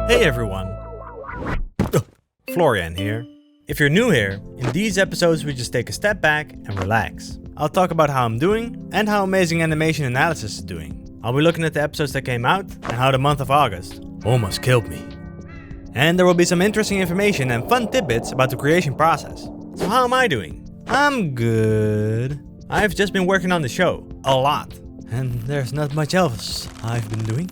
Hey everyone, Florian here. If you're new here, in these episodes we just take a step back and relax. I'll talk about how I'm doing and how Amazing Animation Analysis is doing. I'll be looking at the episodes that came out and how the month of August almost killed me. And there will be some interesting information and fun tidbits about the creation process. So how am I doing? I'm good. I've just been working on the show, a lot. And there's not much else I've been doing.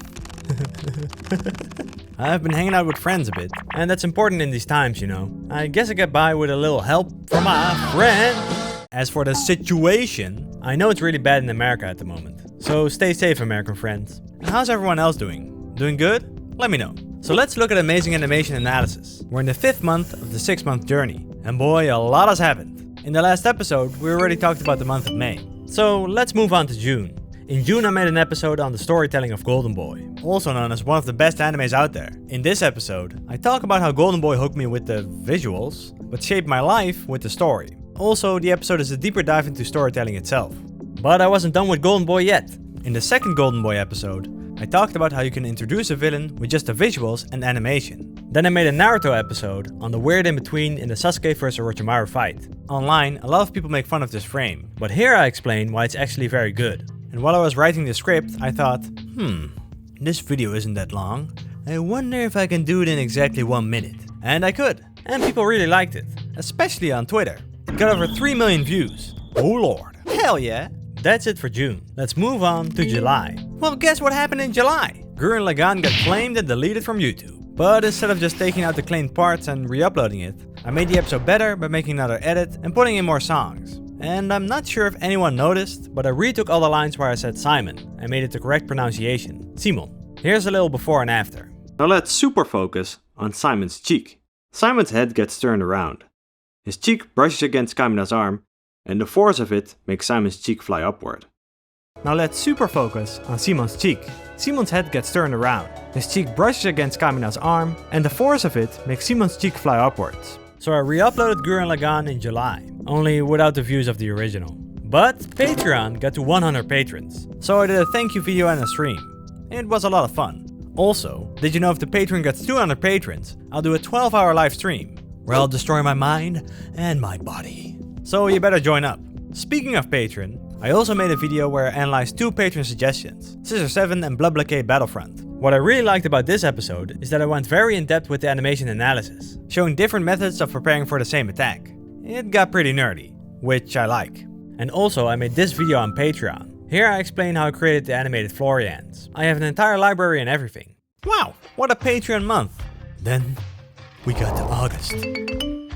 I've been hanging out with friends a bit, and that's important in these times, you know. I guess I get by with a little help from my friend. As for the situation, I know it's really bad in America at the moment. So stay safe, American friends. And how's everyone else doing? Doing good? Let me know. So let's look at Amazing Animation Analysis. We're in the 5th month of the 6-month journey, and boy, a lot has happened. In the last episode, we already talked about the month of May. So let's move on to June. In June I made an episode on the storytelling of Golden Boy, also known as one of the best animes out there. In this episode, I talk about how Golden Boy hooked me with the visuals, but shaped my life with the story. Also, the episode is a deeper dive into storytelling itself. But I wasn't done with Golden Boy yet. In the second Golden Boy episode, I talked about how you can introduce a villain with just the visuals and animation. Then I made a Naruto episode on the weird in-between in the Sasuke vs Orochimaru fight. Online, a lot of people make fun of this frame, but here I explain why it's actually very good. And while I was writing the script, I thought, this video isn't that long. I wonder if I can do it in exactly 1 minute. And I could. And people really liked it, especially on Twitter. It got over 3 million views. Oh lord. Hell yeah. That's it for June. Let's move on to July. Well, guess what happened in July? Gurren Lagann got claimed and deleted from YouTube. But instead of just taking out the claimed parts and re-uploading it, I made the episode better by making another edit and putting in more songs. And I'm not sure if anyone noticed, but I retook all the lines where I said Simon and made it the correct pronunciation, Simon. Here's a little before and after. Now let's super focus on Simon's cheek. Simon's head gets turned around. His cheek brushes against Kamina's arm, and the force of it makes Simon's cheek fly upward. Now let's super focus on Simon's cheek. Simon's head gets turned around. His cheek brushes against Kamina's arm, and the force of it makes Simon's cheek fly upwards. So I re-uploaded Gurren Lagann in July, only without the views of the original. But Patreon got to 100 patrons, so I did a thank you video and a stream. It was a lot of fun. Also, did you know if the Patreon gets 200 patrons, I'll do a 12-hour live stream, where I'll destroy my mind and my body. So you better join up. Speaking of Patreon, I also made a video where I analyzed 2 patron suggestions, Scissor 7 and BlaBlaK Battlefront. What I really liked about this episode is that I went very in depth with the animation analysis, showing different methods of preparing for the same attack. It got pretty nerdy, which I like. And also I made this video on Patreon. Here I explain how I created the animated Florians. I have an entire library and everything. Wow, what a Patreon month. Then we got to August.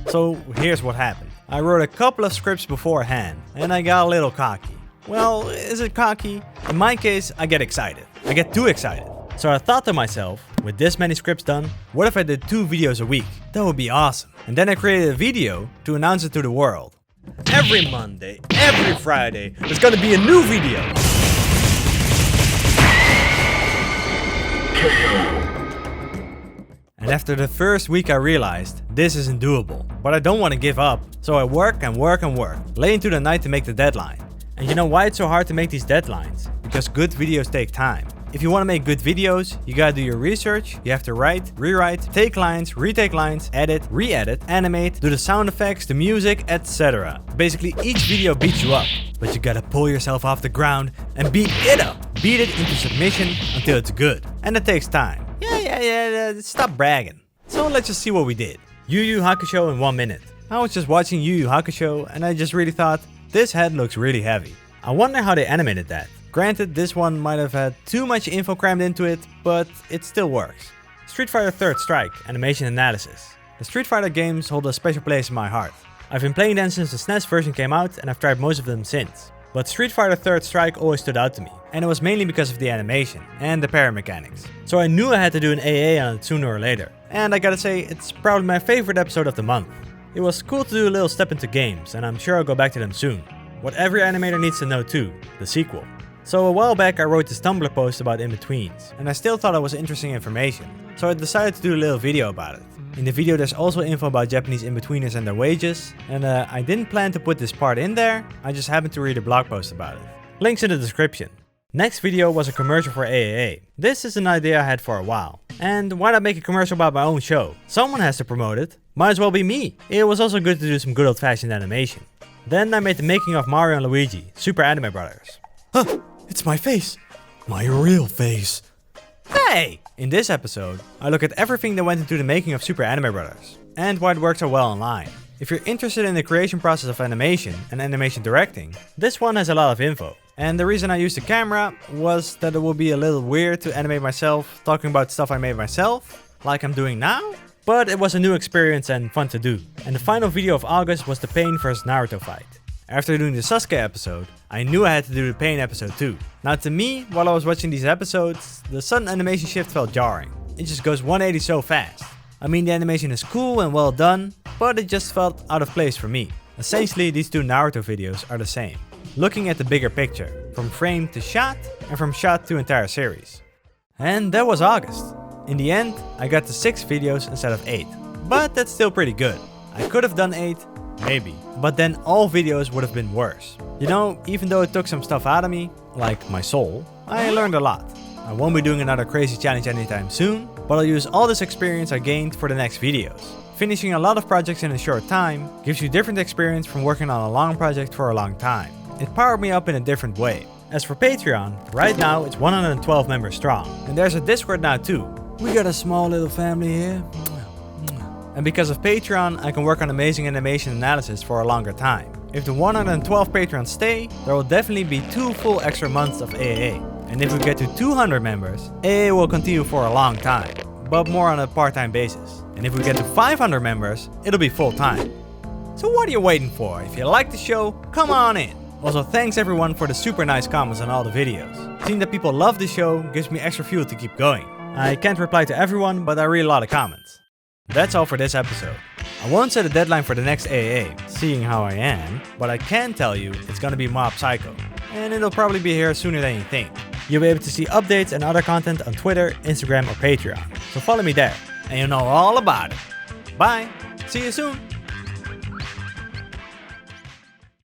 So here's what happened. I wrote a couple of scripts beforehand, and I got a little cocky. Well, is it cocky? In my case, I get excited. I get too excited. So I thought to myself, with this many scripts done, what if I did 2 videos a week? That would be awesome. And then I created a video to announce it to the world. Every Monday, every Friday, there's gonna be a new video. And after the first week I realized, this isn't doable. But I don't want to give up, so I work and work and work, late into the night to make the deadline. And you know why it's so hard to make these deadlines? Because good videos take time. If you want to make good videos, you gotta do your research, you have to write, rewrite, take lines, retake lines, edit, re-edit, animate, do the sound effects, the music, etc. Basically each video beats you up, but you gotta pull yourself off the ground and beat it up. Beat it into submission until it's good. And it takes time. Yeah, stop bragging. So let's just see what we did. Yu Hakusho in 1 minute. I was just watching Yu Hakusho and I just really thought, this head looks really heavy. I wonder how they animated that. Granted, this one might have had too much info crammed into it, but it still works. Street Fighter 3rd Strike Animation Analysis. The Street Fighter games hold a special place in my heart. I've been playing them since the SNES version came out and I've tried most of them since. But Street Fighter 3rd Strike always stood out to me, and it was mainly because of the animation and the parry mechanics. So I knew I had to do an AA on it sooner or later. And I gotta say, it's probably my favorite episode of the month. It was cool to do a little step into games, and I'm sure I'll go back to them soon. What every animator needs to know too, the sequel. So a while back I wrote this Tumblr post about in-betweens, and I still thought it was interesting information, so I decided to do a little video about it. In the video there's also info about Japanese in-betweeners and their wages, and I didn't plan to put this part in there, I just happened to read a blog post about it. Links in the description. Next video was a commercial for AAA. This is an idea I had for a while, And why not make a commercial about my own show? Someone has to promote it. Might as well be me. It was also good to do some good old-fashioned animation. Then I made the making of Mario and Luigi, Super Anime Brothers. Huh, it's my face. My real face. Hey! In this episode, I look at everything that went into the making of Super Anime Brothers, and why it works so well online. If you're interested in the creation process of animation and animation directing, this one has a lot of info. And the reason I used the camera was that it would be a little weird to animate myself talking about stuff I made myself, like I'm doing now. But it was a new experience and fun to do. And the final video of August was the Pain vs Naruto fight. After doing the Sasuke episode, I knew I had to do the Pain episode too. Now to me, while I was watching these episodes, the sudden animation shift felt jarring. It just goes 180 so fast. I mean, the animation is cool and well done, but it just felt out of place for me. Essentially, these two Naruto videos are the same. Looking at the bigger picture, from frame to shot, and from shot to entire series. And that was August. In the end, I got to 6 videos instead of 8. But that's still pretty good. I could have done 8, maybe. But then all videos would have been worse. You know, even though it took some stuff out of me, like my soul, I learned a lot. I won't be doing another crazy challenge anytime soon, but I'll use all this experience I gained for the next videos. Finishing a lot of projects in a short time gives you different experience from working on a long project for a long time. It powered me up in a different way. As for Patreon, right now it's 112 members strong, and there's a Discord now too. We got a small little family here. And because of Patreon, I can work on amazing animation analysis for a longer time. If the 112 Patreons stay, there will definitely be 2 full extra months of AAA. And if we get to 200 members, AAA will continue for a long time, but more on a part-time basis. And if we get to 500 members, it'll be full-time. So what are you waiting for? If you like the show, come on in. Also, thanks everyone for the super nice comments on all the videos. Seeing that people love the show gives me extra fuel to keep going. I can't reply to everyone, but I read a lot of comments. That's all for this episode. I won't set a deadline for the next AAA, seeing how I am, but I can tell you it's gonna be Mob Psycho, and it'll probably be here sooner than you think. You'll be able to see updates and other content on Twitter, Instagram or Patreon, so follow me there, and you'll know all about it. Bye, see you soon!